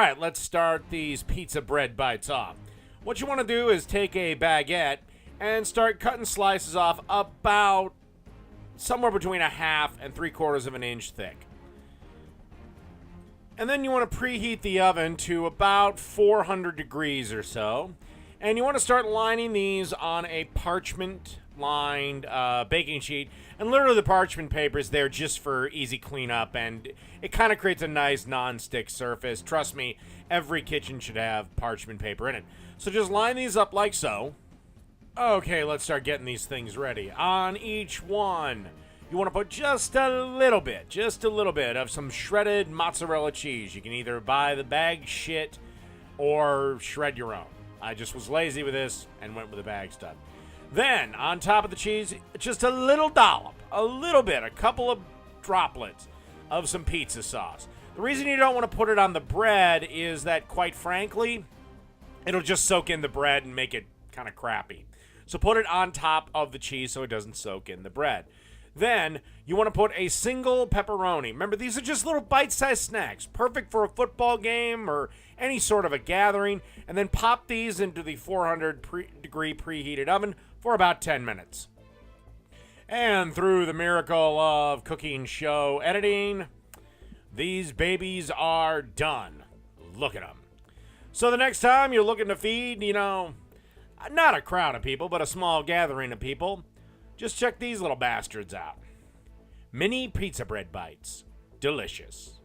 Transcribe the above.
right, let's start these pizza bread bites off. What you want to do is take a baguette and start cutting slices off about somewhere between a half and 3/4 of an inch thick. And then you want to preheat the oven to about 400 degrees or so. And you want to start lining these on a parchment-lined baking sheet. And literally the parchment paper is there just for easy cleanup, and it kind of creates a nice non-stick surface. Trust me, every kitchen should have parchment paper in it. So just line these up like so. Okay, let's start getting these things ready. On each one, you want to put just a little bit of some shredded mozzarella cheese. You can either buy the bag shit or shred your own. I just was lazy with this and went with the bag stuff. Then, on top of the cheese, just a little dollop, a couple of droplets of some pizza sauce. The reason you don't want to put it on the bread is that, quite frankly, it'll just soak in the bread and make it kind of crappy. So put it on top of the cheese so it doesn't soak in the bread. Then, you want to put a single pepperoni. Remember, these are just little bite-sized snacks, perfect for a football game or any sort of a gathering. And then pop these into the 400-degree preheated oven for about 10 minutes. And through the miracle of cooking show editing, these babies are done. Look at them. So the next time you're looking to feed, not a crowd of people, but a small gathering of people, just check these little bastards out. Mini pizza bread bites. Delicious.